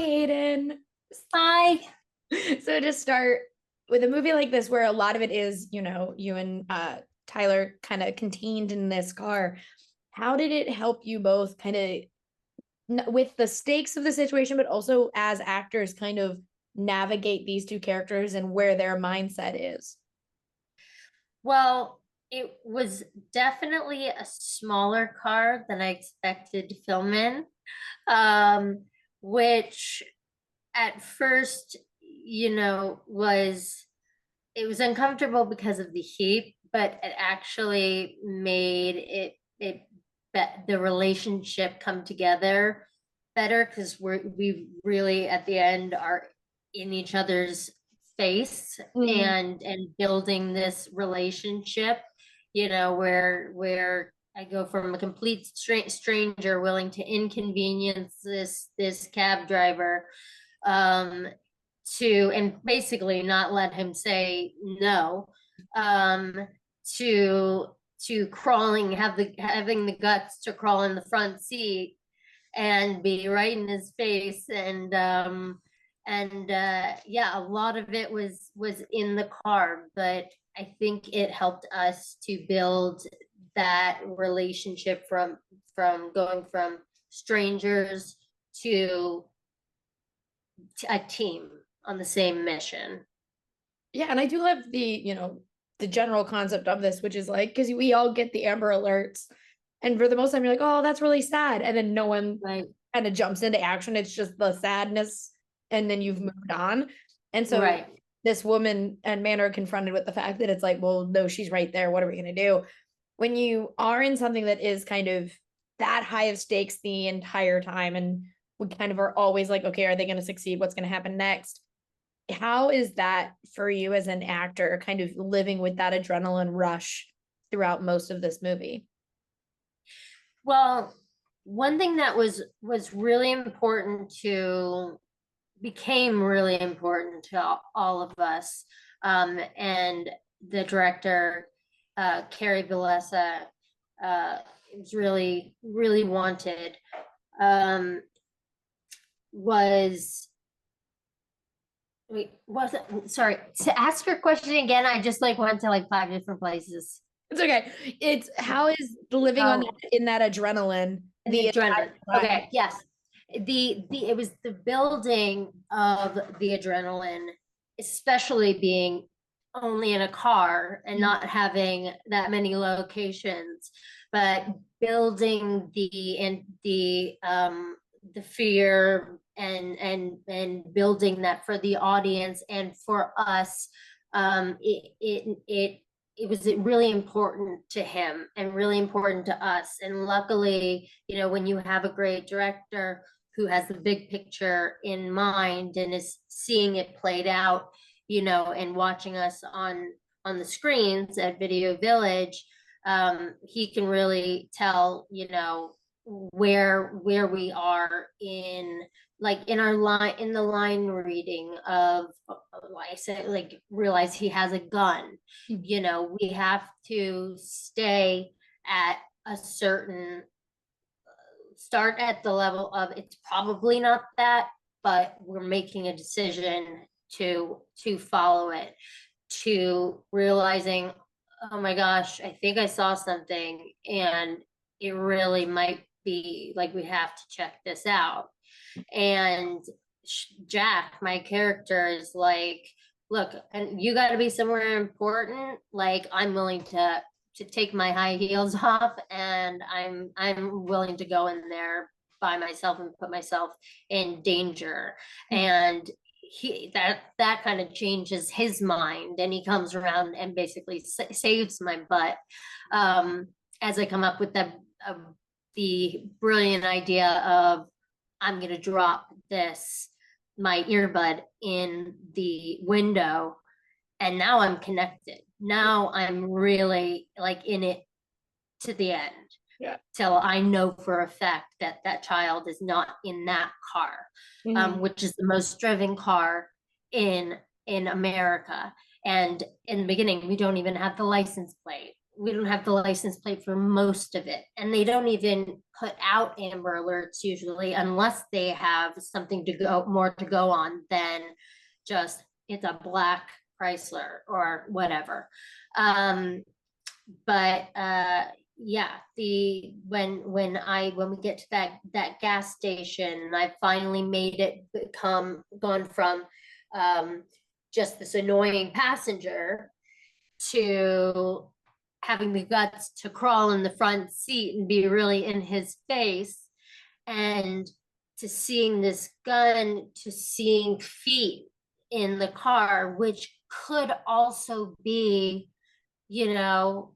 Hayden. Hi. So to start with a movie like this, where a lot of it is, you and Tyler kind of contained in this car, how did it help you both kind of with the stakes of the situation, but also as actors kind of navigate these two characters and where their mindset is? Well, it was definitely a smaller car than I expected to film in, um, which at first, it was uncomfortable because of the heat, but it actually made the relationship come together better because we really at the end are in each other's face Mm. and building this relationship, where I go from a complete stranger willing to inconvenience this cab driver, um and basically not let him say no, um to crawling, having the guts to crawl in the front seat and be right in his face. And yeah, a lot of it was in the car, but I think it helped us to build that relationship from going from strangers to a team on the same mission. Yeah, and I do love the general concept of this, which is like, because we all get the Amber Alerts, and for the most time, you're like, oh, that's really sad. And then no one Right. kind of jumps into action. It's just the sadness, and then you've moved on. And so Right. this woman and man are confronted with the fact that it's like, well, no, she's right there. What are we going to do? When you are in something that is kind of that high of stakes the entire time, and we kind of are always like, okay, are they going to succeed? What's going to happen next? How is that for you as an actor, kind of living with that adrenaline rush throughout most of this movie? Well, one thing that was really important to became really important to all of us, and the director, Carrie Villesa, was really wanted, um, was wait, was it, sorry, to ask your question again. I just like went to like five different places. It's okay. It's how is living on Oh, in that adrenaline and the the adrenaline. entire time? Okay, yes. The it was the building of the adrenaline, especially being only in a car and not having that many locations, but building the fear and building that for the audience and for us. It was really important to him and really important to us. And luckily, when you have a great director who has the big picture in mind and is seeing it played out, and watching us on the screens at Video Village, he can really tell, where we are in, like, in our line, in the line reading of, I said, like, realize he has a gun. We have to stay at a certain, start at the level of it's probably not that, but we're making a decision to follow it, to realizing, oh my gosh, I think I saw something and it really might be like we have to check this out. And Jack, my character, is like, look, and you got to be somewhere important. Like, I'm willing to take my high heels off, and I'm willing to go in there by myself and put myself in danger. And that kind of changes his mind, and he comes around and basically saves my butt, as I come up with the brilliant idea of, I'm going to drop my earbud in the window, and now I'm connected. Now I'm really like in it to the end. Yeah. Till I know for a fact that that child is not in that car, Mhm. which is the most driven car in America. And in the beginning, we don't even have the license plate. we don't have the license plate for most of it. And they don't even put out Amber Alerts usually unless they have something to go more to go on than just it's a black Chrysler or whatever. Um, but yeah, the when we get to that gas station, and I finally made it gone from just this annoying passenger to having the guts to crawl in the front seat and be really in his face, and to seeing this gun, to seeing feet in the car, which could also be, you know,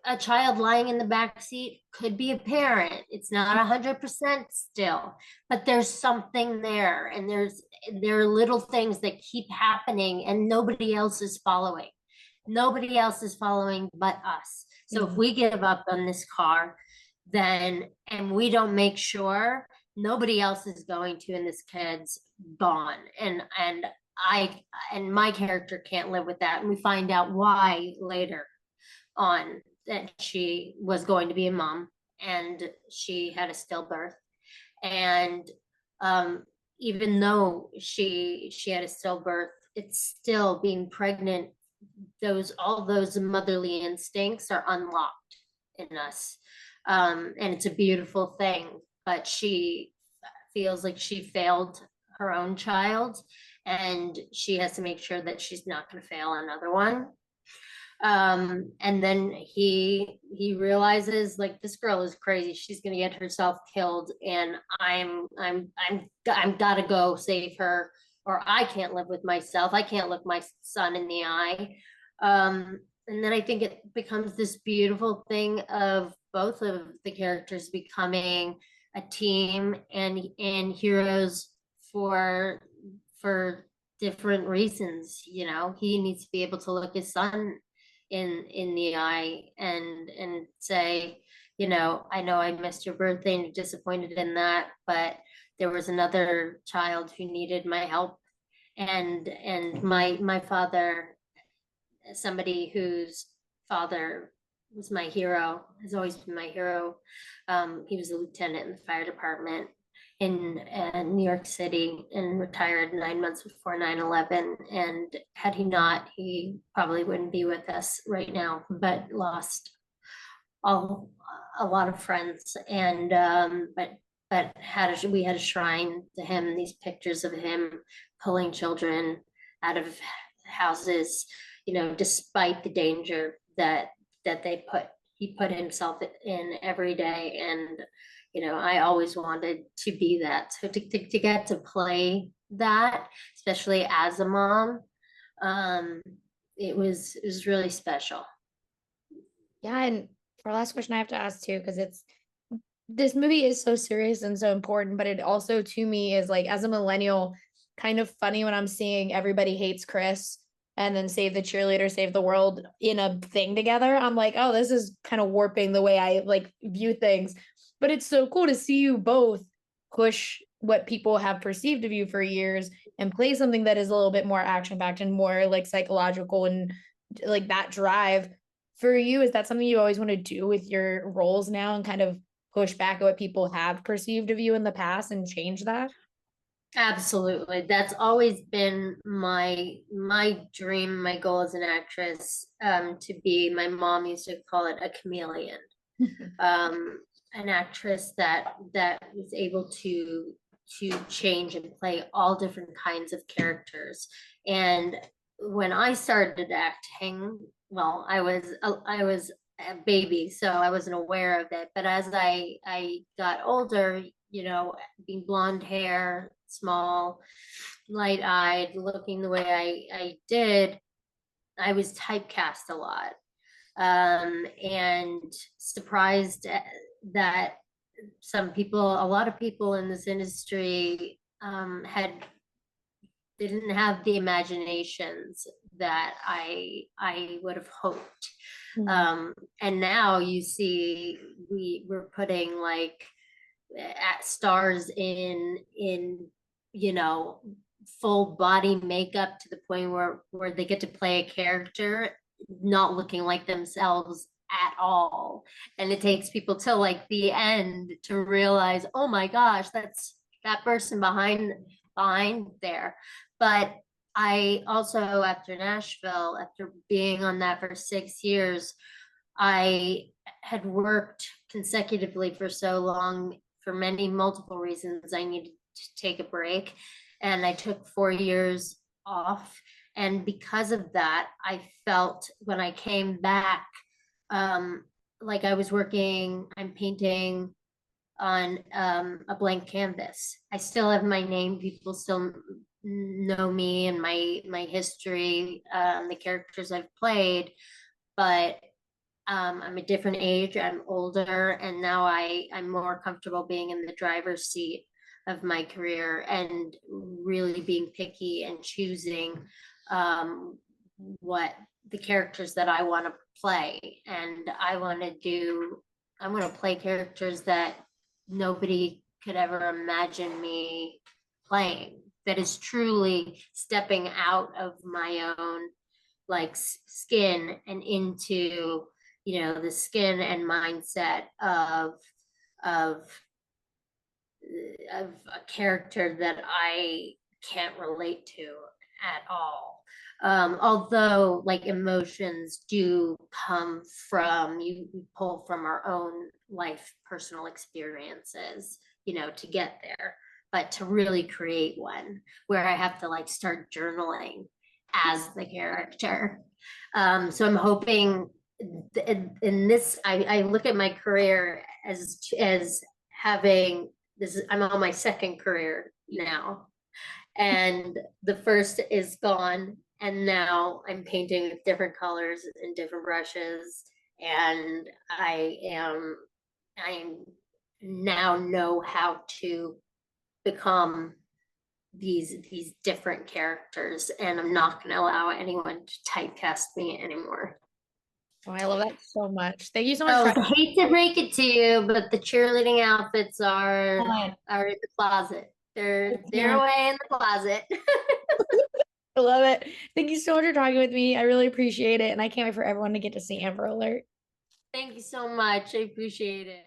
a child lying in the back seat, could be a parent. It's not 100% still, but there's something there, and there are little things that keep happening, and nobody else is following. Nobody else is following but us. So if we give up on this car, then and we don't make sure, nobody else is going to, and this kid's gone. I and my character can't live with that. And we find out why later on, that she was going to be a mom and she had a stillbirth. And even though she had a stillbirth, it's still being pregnant. All those motherly instincts are unlocked in us. And it's a beautiful thing, but she feels like she failed her own child, and she has to make sure that she's not going to fail another one. And then he realizes, like, this girl is crazy, she's gonna get herself killed, and I'm gotta go save her, or I can't live with myself, I can't look my son in the eye. And then I think it becomes this beautiful thing of both of the characters becoming a team and heroes for different reasons. You know, he needs to be able to look his son in the eye and say, you know I missed your birthday and you're disappointed in that, but there was another child who needed my help. And my father, somebody whose father was my hero, has always been my hero. He was a lieutenant in the fire department in New York City and retired 9 months before 9/11. And had he not, he probably wouldn't be with us right now, but lost all a lot of friends. And but we had a shrine to him, these pictures of him pulling children out of houses, despite the danger that he put himself in every day. And I always wanted to be that. So to get to play that, especially as a mom, it was really special. Yeah, and for our last question, I have to ask too, because this movie is so serious and so important, but it also to me is like, as a millennial, kind of funny when I'm seeing everybody hates Chris and then Save the Cheerleader, Save the World in a thing together. I'm like, oh, this is kind of warping the way I like view things. But it's so cool to see you both push what people have perceived of you for years and play something that is a little bit more action packed and more like psychological, and like that drive for you. Is that something you always want to do with your roles now, and kind of push back at what people have perceived of you in the past and change that? Absolutely. That's always been my dream, my goal as an actress, to be, my mom used to call it a chameleon. An actress that was able to change and play all different kinds of characters. And when I started acting, well, I was a baby, so I wasn't aware of it. But as I got older, being blonde hair, small, light-eyed, looking the way I did, I was typecast a lot. And surprised that a lot of people in this industry didn't have the imaginations that I would have hoped. And now you see we're putting like stars in full body makeup to the point where they get to play a character not looking like themselves at all. And it takes people till like the end to realize, oh my gosh, that's that person behind there. But I also, after Nashville, after being on that for 6 years, I had worked consecutively for so long for many multiple reasons. I needed to take a break, and I took 4 years off. And because of that, I felt when I came back, um, like I was working, I'm painting on a blank canvas. I still have my name. People still know me and my history, the characters I've played, but I'm a different age. I'm older, and now I'm more comfortable being in the driver's seat of my career and really being picky and choosing um, what the characters that I want to play. And I want to play characters that nobody could ever imagine me playing. That is truly stepping out of my own like skin and into the skin and mindset of of a character that I can't relate to at all. Although like emotions do come from we pull from our own life personal experiences, to get there. But to really create one where I have to like start journaling as the character. So I'm hoping in this, I look at my career as having this. I'm on my second career now, and the first is gone, and now I'm painting with different colors and different brushes, and I now know how to become these different characters, and I'm not going to allow anyone to typecast me anymore. Oh, I love that so much. Thank you so much So for I hate to break it to you, but the cheerleading outfits I are in the closet. They're away in the closet. love it. Thank you so much for talking with me. I really appreciate it. And I can't wait for everyone to get to see Amber Alert. Thank you so much. I appreciate it.